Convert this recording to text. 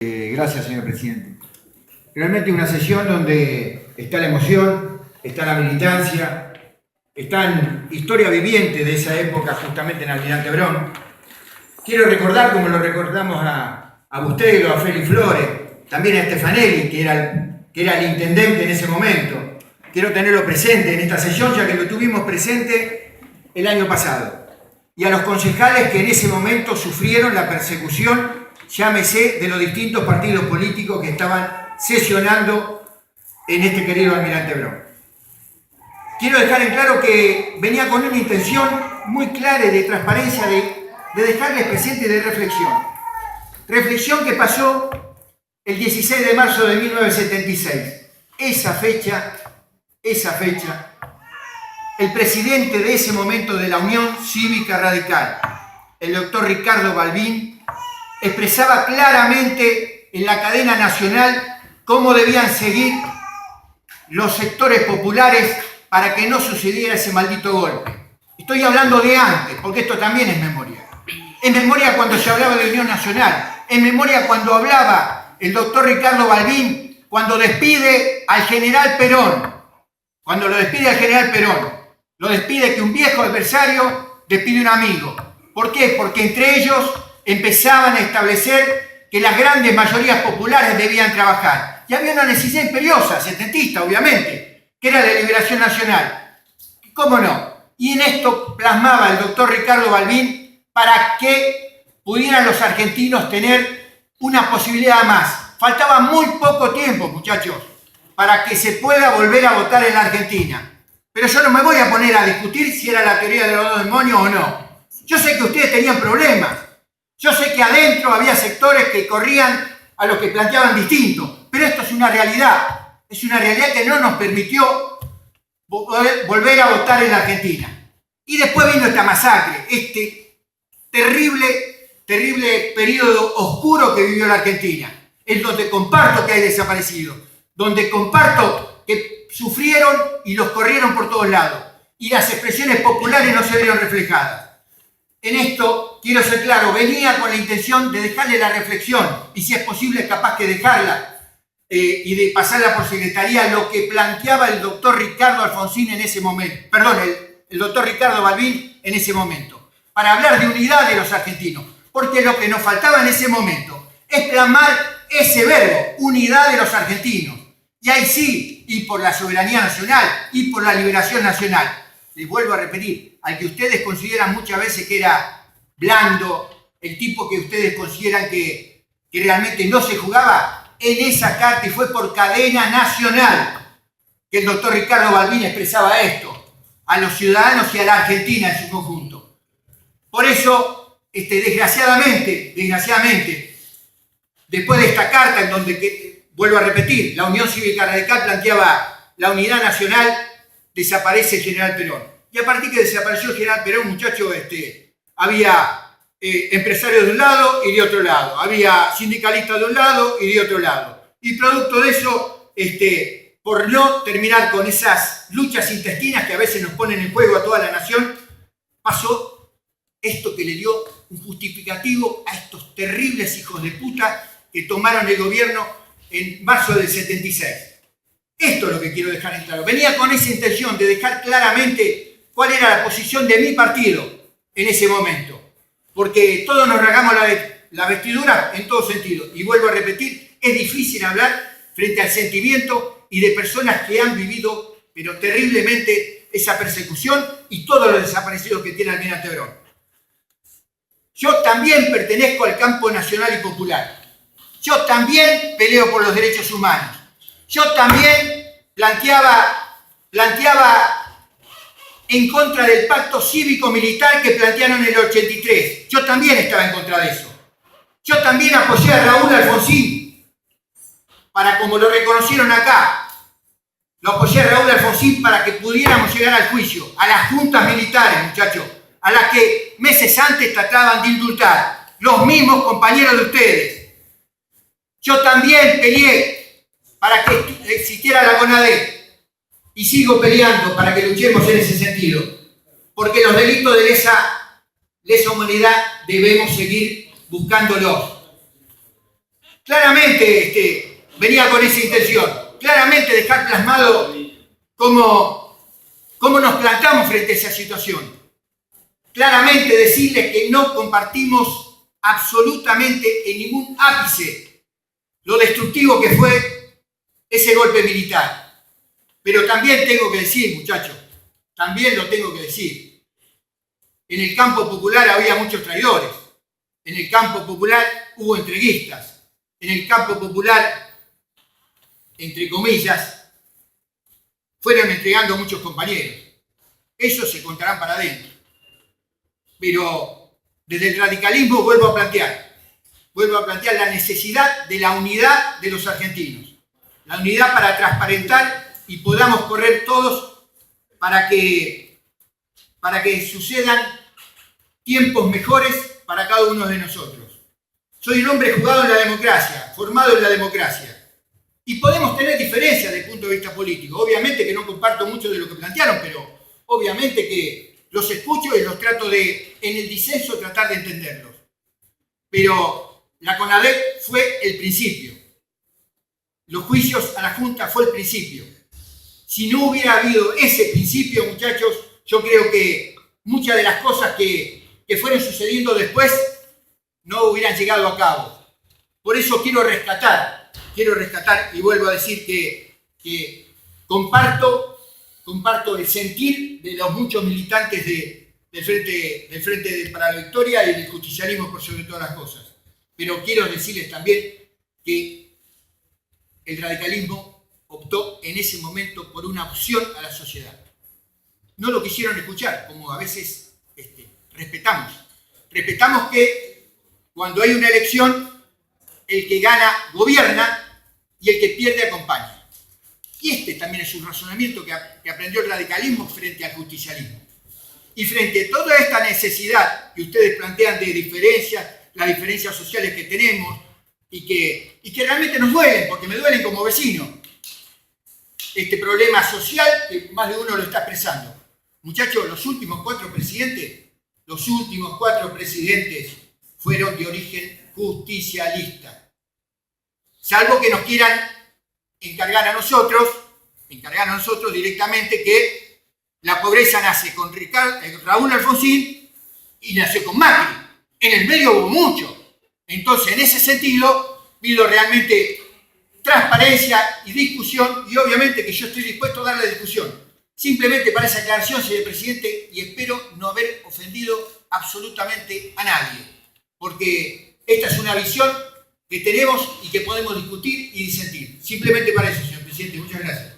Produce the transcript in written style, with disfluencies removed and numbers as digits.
Gracias, señor presidente. Realmente una sesión donde está la emoción, está la militancia, está en historia viviente de esa época, justamente en Almirante Brown. Quiero recordar, como lo recordamos a Bustelo, a Félix Flores, también a Stefanelli, que era el intendente en ese momento. Quiero tenerlo presente en esta sesión, ya que lo tuvimos presente el año pasado. Y a los concejales que en ese momento sufrieron la persecución, llámese, de los distintos partidos políticos que estaban sesionando en este querido Almirante Brown. Quiero dejar en claro que venía con una intención muy clara y de transparencia de dejarles presente y de reflexión. Reflexión que pasó el 16 de marzo de 1976. Esa fecha, el presidente de ese momento de la Unión Cívica Radical, el doctor Ricardo Balbín, expresaba claramente en la cadena nacional cómo debían seguir los sectores populares para que no sucediera ese maldito golpe. Estoy hablando de antes, porque esto también es memoria. Es memoria cuando se hablaba de Unión Nacional, es memoria cuando hablaba el doctor Ricardo Balbín, cuando despide al general Perón, lo despide que un viejo adversario despide un amigo. ¿Por qué? Porque entre ellos empezaban a establecer que las grandes mayorías populares debían trabajar. Y había una necesidad imperiosa, setentista, obviamente, que era la liberación nacional. ¿Cómo no? Y en esto plasmaba el doctor Ricardo Balbín para que pudieran los argentinos tener una posibilidad más. Faltaba muy poco tiempo, muchachos, para que se pueda volver a votar en la Argentina. Pero yo no me voy a poner a discutir si era la teoría de los dos demonios o no. Yo sé que ustedes tenían problemas. Yo sé que adentro había sectores que corrían a los que planteaban distinto. Pero esto es una realidad. Es una realidad que no nos permitió volver a votar en la Argentina. Y después vino esta masacre, este terrible periodo oscuro que vivió la Argentina, en donde comparto que hay desaparecidos, donde comparto que sufrieron y los corrieron por todos lados, y las expresiones populares no se vieron reflejadas. En esto, quiero ser claro, venía con la intención de dejarle la reflexión, y si es posible, capaz que dejarla, y de pasarla por secretaría, lo que planteaba el doctor Ricardo Alfonsín en ese momento, perdón, el doctor Ricardo Balbín en ese momento, para hablar de unidad de los argentinos, porque lo que nos faltaba en ese momento es plasmar ese verbo, unidad de los argentinos. Y ahí sí, y por la soberanía nacional, y por la liberación nacional. Les vuelvo a repetir, al que ustedes consideran muchas veces que era blando, el tipo que ustedes consideran que realmente no se jugaba, en esa carta, y fue por cadena nacional, que el doctor Ricardo Balbín expresaba esto, a los ciudadanos y a la Argentina en su conjunto. Por eso, desgraciadamente, después de esta carta en donde, vuelvo a repetir, la Unión Cívica Radical planteaba la unidad nacional, desaparece el general Perón. Y a partir que desapareció el general Perón, muchachos, había empresarios de un lado y de otro lado, había sindicalistas de un lado y de otro lado. Y producto de eso, por no terminar con esas luchas intestinas que a veces nos ponen en juego a toda la nación, pasó esto que le dio un justificativo a estos terribles hijos de puta que tomaron el gobierno en marzo del 76. Esto es lo que quiero dejar en claro. Venía con esa intención de dejar claramente cuál era la posición de mi partido en ese momento. Porque todos nos rasgamos la vestidura en todo sentido. Y vuelvo a repetir, es difícil hablar frente al sentimiento y de personas que han vivido, pero terriblemente, esa persecución y todos los desaparecidos que tiene Almirante Brown. Yo también pertenezco al campo nacional y popular. Yo también peleo por los derechos humanos. Yo también planteaba en contra del pacto cívico-militar que plantearon en el 83. Yo también estaba en contra de eso. Yo también apoyé a Raúl Alfonsín, para, como lo reconocieron acá, lo apoyé a Raúl Alfonsín para que pudiéramos llegar al juicio, a las juntas militares, muchachos, a las que meses antes trataban de indultar, los mismos compañeros de ustedes. Yo también peleé para que existiera la CONADE. Y sigo peleando para que luchemos en ese sentido. Porque los delitos de lesa humanidad debemos seguir buscándolos. Claramente venía con esa intención. Claramente dejar plasmado cómo nos plantamos frente a esa situación. Claramente decirles que no compartimos absolutamente en ningún ápice lo destructivo que fue ese golpe militar. Pero también tengo que decir, muchachos, también lo tengo que decir, en el campo popular había muchos traidores, en el campo popular hubo entreguistas, en el campo popular, entre comillas, fueron entregando muchos compañeros. Esos se contarán para adentro. Pero desde el radicalismo vuelvo a plantear la necesidad de la unidad de los argentinos. La unidad para transparentar y podamos correr todos para que sucedan tiempos mejores para cada uno de nosotros. Soy un hombre jugado en la democracia, formado en la democracia. Y podemos tener diferencias desde el punto de vista político. Obviamente que no comparto mucho de lo que plantearon, pero obviamente que los escucho y los trato de, en el disenso, tratar de entenderlos. Pero la CONADEP fue el principio. Los juicios a la Junta fue el principio. Si no hubiera habido ese principio, muchachos, yo creo que muchas de las cosas que fueron sucediendo después no hubieran llegado a cabo. Por eso quiero rescatar y vuelvo a decir que comparto el sentir de los muchos militantes del Frente para la Victoria y del justicialismo por sobre todas las cosas. Pero quiero decirles también que el radicalismo optó en ese momento por una opción a la sociedad. No lo quisieron escuchar, como a veces respetamos. Respetamos que cuando hay una elección, el que gana gobierna y el que pierde acompaña. Y este también es un razonamiento que aprendió el radicalismo frente al justicialismo. Y frente a toda esta necesidad que ustedes plantean de diferencias, las diferencias sociales que tenemos y que realmente nos duelen, porque me duelen como vecino, este problema social que más de uno lo está expresando. Muchachos, los últimos cuatro presidentes fueron de origen justicialista. Salvo que nos quieran encargar a nosotros directamente que la pobreza nace con Raúl Alfonsín y nació con Macri. En el medio hubo mucho. Entonces, en ese sentido, pido realmente transparencia y discusión, y obviamente que yo estoy dispuesto a darle discusión. Simplemente para esa aclaración, señor presidente, y espero no haber ofendido absolutamente a nadie, porque esta es una visión que tenemos y que podemos discutir y disentir. Simplemente para eso, señor presidente. Muchas gracias.